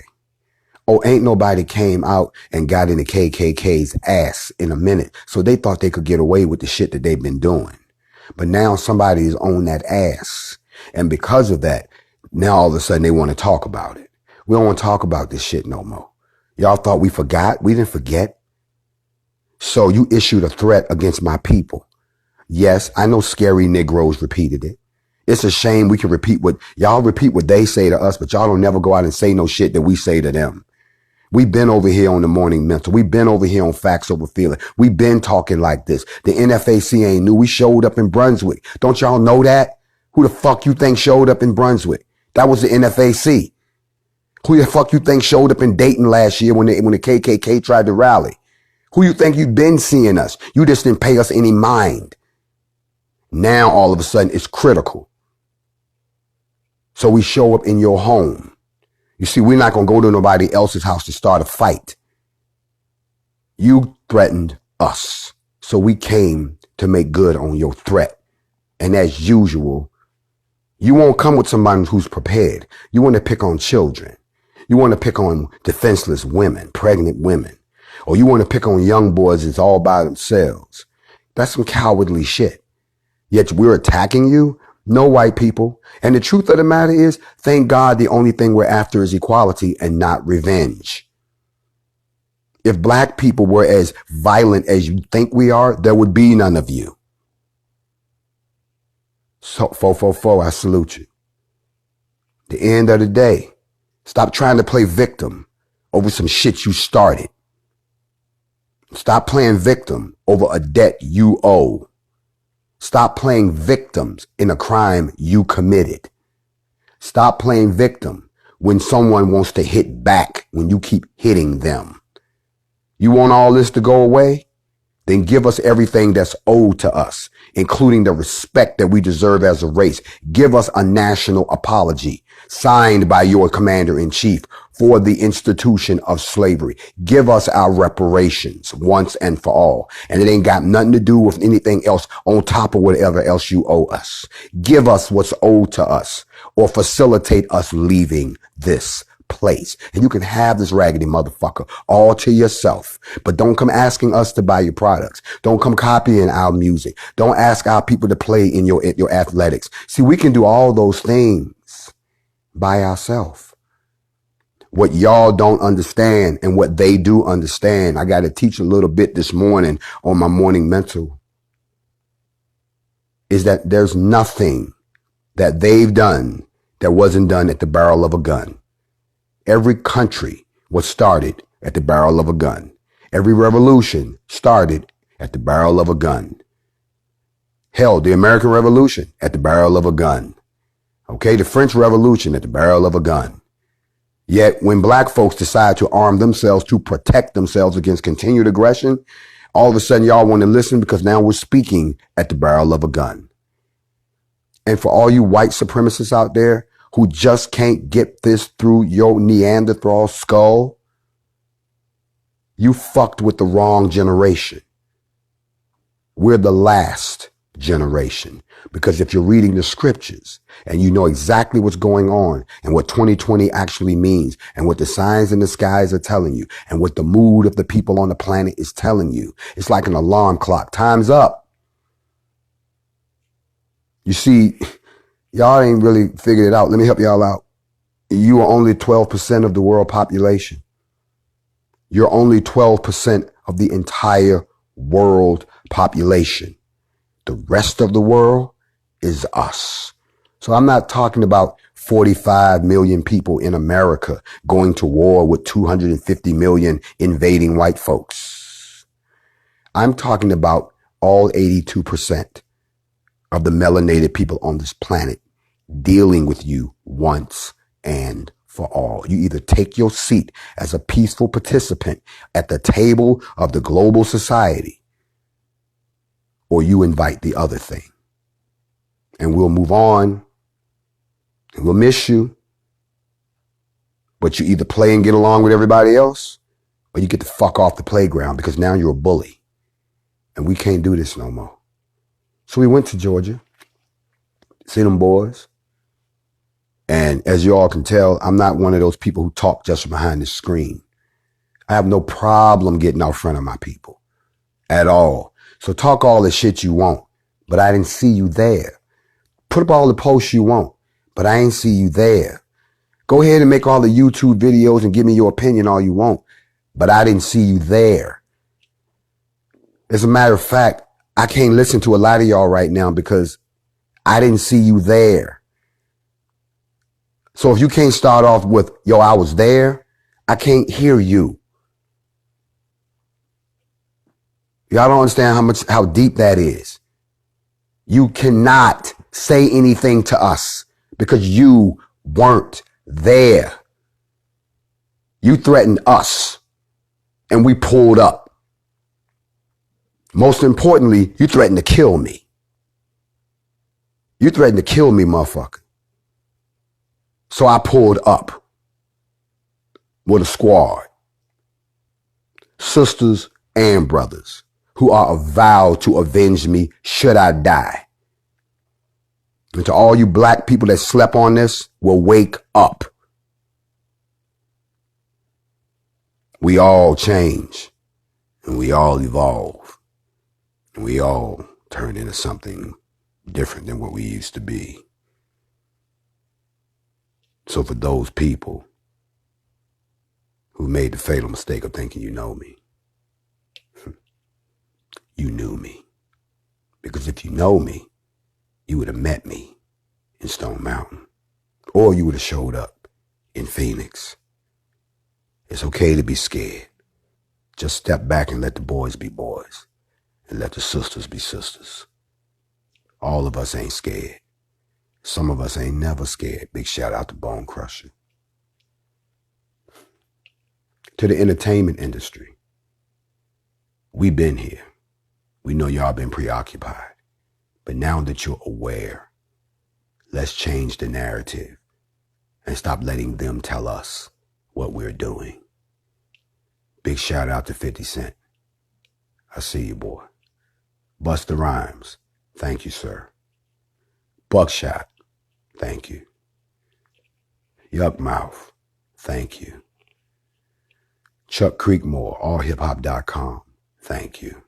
Oh, ain't nobody came out and got in the KKK's ass in a minute. So they thought they could get away with the shit that they've been doing. But now somebody is on that ass. And because of that, now all of a sudden they want to talk about it. We don't want to talk about this shit no more. Y'all thought we forgot? We didn't forget. So you issued a threat against my people. Yes, I know scary Negroes repeated it. It's a shame we can repeat what they say to us, but y'all don't never go out and say no shit that we say to them. We've been over here on the morning mental. We've been over here on facts over feeling. We've been talking like this. The NFAC ain't new. We showed up in Brunswick. Don't y'all know that? Who the fuck you think showed up in Brunswick? That was the NFAC. Who the fuck you think showed up in Dayton last year when the KKK tried to rally? Who you think you've been seeing us? You just didn't pay us any mind. Now all of a sudden it's critical. So we show up in your home. You see, we're not going to go to nobody else's house to start a fight. You threatened us. So we came to make good on your threat. And as usual, you won't come with somebody who's prepared. You want to pick on children. You want to pick on defenseless women, pregnant women. Or you want to pick on young boys that's all by themselves. That's some cowardly shit. Yet we're attacking you? No, white people. And the truth of the matter is, thank God the only thing we're after is equality and not revenge. If black people were as violent as you think we are, there would be none of you. So, 444, I salute you. The end of the day, stop trying to play victim over some shit you started. Stop playing victim over a debt you owe. Stop playing victims in a crime you committed. Stop playing victim when someone wants to hit back when you keep hitting them. You want all this to go away? Then give us everything that's owed to us, including the respect that we deserve as a race. Give us a national apology signed by your commander-in-chief for the institution of slavery. Give us our reparations once and for all. And it ain't got nothing to do with anything else on top of whatever else you owe us. Give us what's owed to us or facilitate us leaving this place. And you can have this raggedy motherfucker all to yourself. But don't come asking us to buy your products. Don't come copying our music. Don't ask our people to play in your athletics. See, we can do all those things by ourselves. What y'all don't understand and what they do understand, I got to teach a little bit this morning on my morning mental, is that there's nothing that they've done that wasn't done at the barrel of a gun. Every country was started at the barrel of a gun. Every revolution started at the barrel of a gun. Hell, the American Revolution at the barrel of a gun. Okay, the French Revolution at the barrel of a gun. Yet when black folks decide to arm themselves to protect themselves against continued aggression, all of a sudden y'all want to listen because now we're speaking at the barrel of a gun. And for all you white supremacists out there who just can't get this through your Neanderthal skull, you fucked with the wrong generation. We're the last generation. Because if you're reading the scriptures and you know exactly what's going on and what 2020 actually means and what the signs in the skies are telling you and what the mood of the people on the planet is telling you, it's like an alarm clock. Time's up. You see, y'all ain't really figured it out. Let me help y'all out. You are only 12% of the world population. You're only 12% of the entire world population. The rest of the world is us. So I'm not talking about 45 million people in America going to war with 250 million invading white folks. I'm talking about all 82% of the melanated people on this planet dealing with you once and for all. You either take your seat as a peaceful participant at the table of the global society, or you invite the other thing. And we'll move on, and we'll miss you. But you either play and get along with everybody else, or you get the fuck off the playground because now you're a bully. And we can't do this no more. So we went to Georgia, see them boys. And as you all can tell, I'm not one of those people who talk just from behind the screen. I have no problem getting out front of my people at all. So talk all the shit you want, but I didn't see you there. Put up all the posts you want, but I ain't see you there. Go ahead and make all the YouTube videos and give me your opinion all you want, but I didn't see you there. As a matter of fact, I can't listen to a lot of y'all right now because I didn't see you there. So if you can't start off with, yo, I was there, I can't hear you. Y'all don't understand how deep that is. You cannot say anything to us because you weren't there. You threatened us and we pulled up. Most importantly, you threatened to kill me. You threatened to kill me, motherfucker. So I pulled up with a squad, sisters and brothers who are vowed to avenge me should I die. And to all you black people that slept on this, will wake up. We all change and we all evolve and we all turn into something different than what we used to be. So for those people who made the fatal mistake of thinking you know me, you knew me. Because if you know me, you would have met me in Stone Mountain, or you would have showed up in Phoenix. It's okay to be scared. Just step back and let the boys be boys, and let the sisters be sisters. All of us ain't scared. Some of us ain't never scared. Big shout out to Bone Crusher. To the entertainment industry, we been here. We know y'all been preoccupied. But now that you're aware, let's change the narrative and stop letting them tell us what we're doing. Big shout out to 50 Cent. I see you, boy. Busta Rhymes. Thank you, sir. Buckshot. Thank you. Yuck Mouth. Thank you. Chuck Creekmore, allhiphop.com. Thank you.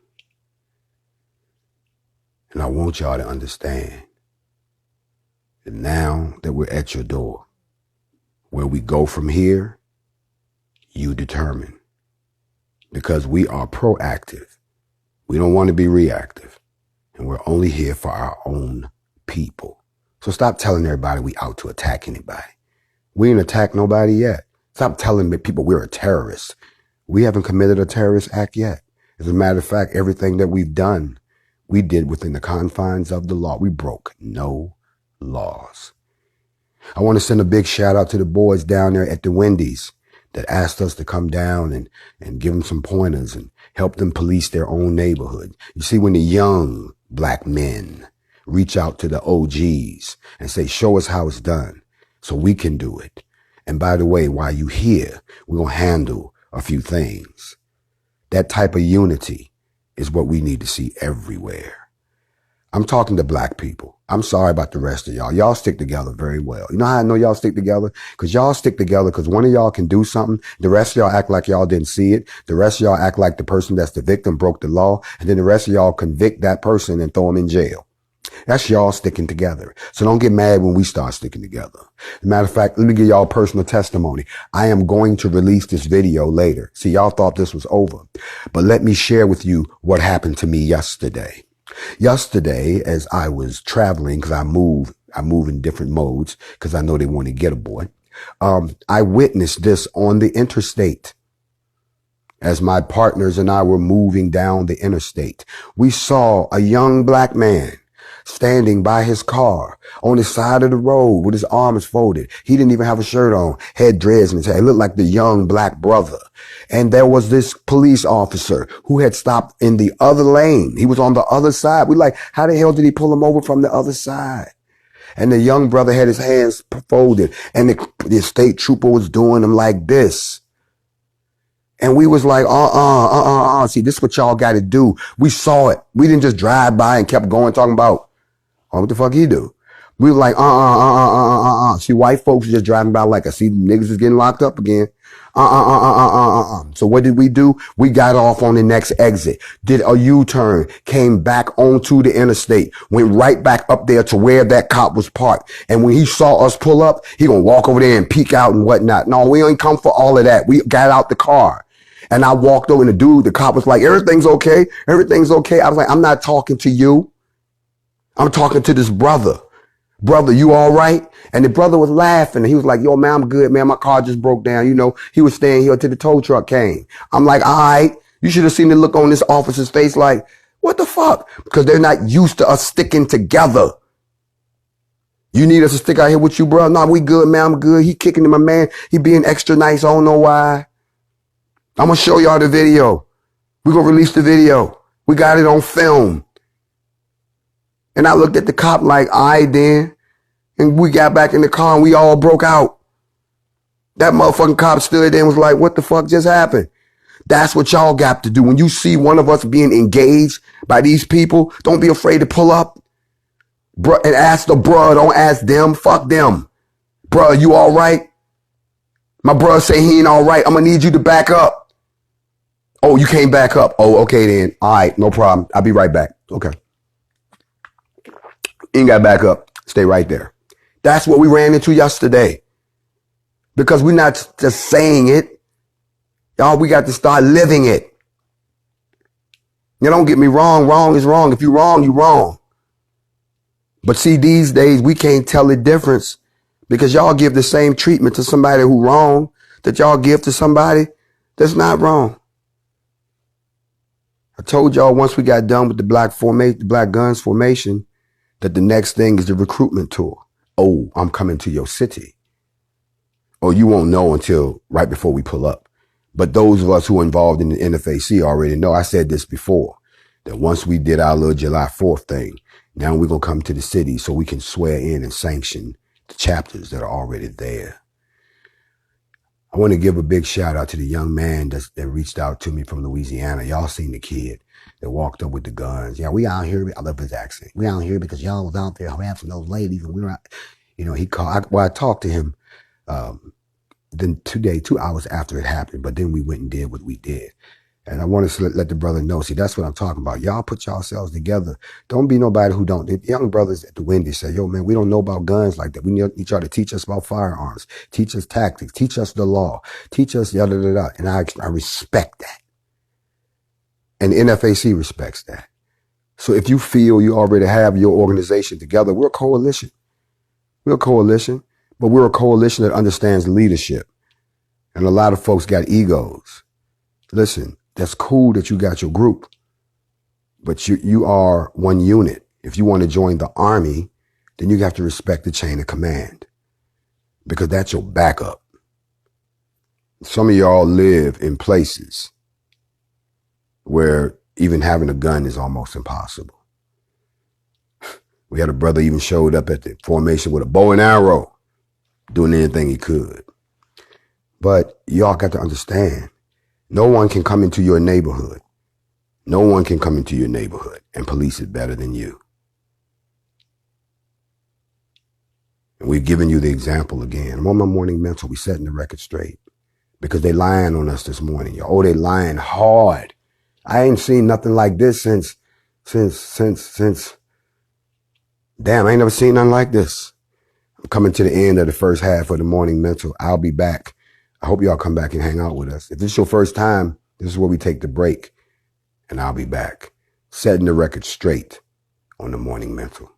And I want y'all to understand that now that we're at your door, where we go from here, you determine. Because we are proactive. We don't want to be reactive. And we're only here for our own people. So stop telling everybody we out to attack anybody. We ain't attacked nobody yet. Stop telling people we're a terrorist. We haven't committed a terrorist act yet. As a matter of fact, everything that we've done, we did within the confines of the law. We broke no laws. I want to send a big shout out to the boys down there at the Wendy's that asked us to come down and give them some pointers and help them police their own neighborhood. You see, when the young black men reach out to the OGs and say, show us how it's done so we can do it. And by the way, while you here, we're going to handle a few things. That type of unity is what we need to see everywhere. I'm talking to black people. I'm sorry about the rest of y'all. Y'all stick together very well. You know how I know y'all stick together? Because y'all stick together because one of y'all can do something. The rest of y'all act like y'all didn't see it. The rest of y'all act like the person that's the victim broke the law. And then the rest of y'all convict that person and throw him in jail. That's y'all sticking together. So don't get mad when we start sticking together. As a matter of fact, let me give y'all personal testimony. I am going to release this video later. See, y'all thought this was over. But let me share with you what happened to me yesterday. Yesterday, as I was traveling, because I move in different modes, because I know they want to get a boy. I witnessed this on the interstate. As my partners and I were moving down the interstate, we saw a young black man standing by his car on the side of the road with his arms folded. He didn't even have a shirt on, had dreads in his hair. He looked like the young black brother. And there was this police officer who had stopped in the other lane. He was on the other side. We like, how the hell did he pull him over from the other side? And the young brother had his hands folded and the state trooper was doing him like this. And we was like, see, this is what y'all got to do. We saw it. We didn't just drive by and kept going talking about, oh, what the fuck he do? We were like, See, white folks just driving by like, I see niggas is getting locked up again. So what did we do? We got off on the next exit, did a U-turn, came back onto the interstate, went right back up there to where that cop was parked. And when he saw us pull up, he gonna walk over there and peek out and whatnot. No, we ain't come for all of that. We got out the car. And I walked over and the cop was like, everything's okay. Everything's okay. I was like, I'm not talking to you. I'm talking to this brother. Brother, you all right? And the brother was laughing and he was like, yo, man, I'm good, man. My car just broke down. You know, he was staying here till the tow truck came. I'm like, all right. You should have seen the look on this officer's face like, what the fuck? Because they're not used to us sticking together. You need us to stick out here with you, bro? No, we good, man. I'm good. He kicking to my man. He being extra nice. I don't know why. I'm going to show y'all the video. We're going to release the video. We got it on film. And I looked at the cop like, all right, then. And we got back in the car and we all broke out. That motherfucking cop stood there and was like, what the fuck just happened? That's what y'all got to do. When you see one of us being engaged by these people, don't be afraid to pull up. Bruh, and ask the bruh, don't ask them. Fuck them. Bruh, you all right? My bruh say he ain't all right. I'm going to need you to back up. Oh, you can't back up. Oh, okay then. All right, no problem. I'll be right back. Okay. Ain't got to back up. Stay right there. That's what we ran into yesterday. Because we're not just saying it. Y'all, we got to start living it. You don't get me wrong. Wrong is wrong. If you're wrong, you're wrong. But see, these days, we can't tell the difference because y'all give the same treatment to somebody who wrong that y'all give to somebody that's not wrong. I told y'all once we got done with the black guns formation, that the next thing is the recruitment tour. Oh, I'm coming to your city. Oh, you won't know until right before we pull up. But those of us who are involved in the NFAC already know, I said this before, that once we did our little July 4th thing, now we're going to come to the city so we can swear in and sanction the chapters that are already there. I want to give a big shout out to the young man that reached out to me from Louisiana. Y'all seen the kid that walked up with the guns. Yeah, we out here. I love his accent. We out here because y'all was out there harassing those ladies, and we were out. You know, he called. I talked to him then 2 hours after it happened, but then we went and did what we did. And I want to let the brother know, see, that's what I'm talking about. Y'all put yourselves together. Don't be nobody who don't. The young brothers at the Wendy say, yo, man, we don't know about guns like that. We need y'all to teach us about firearms, teach us tactics, teach us the law, teach us yada, yada, yada. And I respect that. And the NFAC respects that. So if you feel you already have your organization together, we're a coalition. We're a coalition, but we're a coalition that understands leadership. And a lot of folks got egos. Listen, that's cool that you got your group, but you are one unit. If you want to join the army, then you have to respect the chain of command because that's your backup. Some of y'all live in places where even having a gun is almost impossible. We had a brother even showed up at the formation with a bow and arrow, doing anything he could. But y'all got to understand, no one can come into your neighborhood. No one can come into your neighborhood and police it better than you. And we've given you the example again. I'm on my morning mental. We setting the record straight because they lying on us this morning. Oh, they lying hard. I ain't seen nothing like this since, damn, I ain't never seen nothing like this. I'm coming to the end of the first half of the morning mental. I'll be back. I hope y'all come back and hang out with us. If this is your first time, this is where we take the break, and I'll be back, setting the record straight on the morning mental.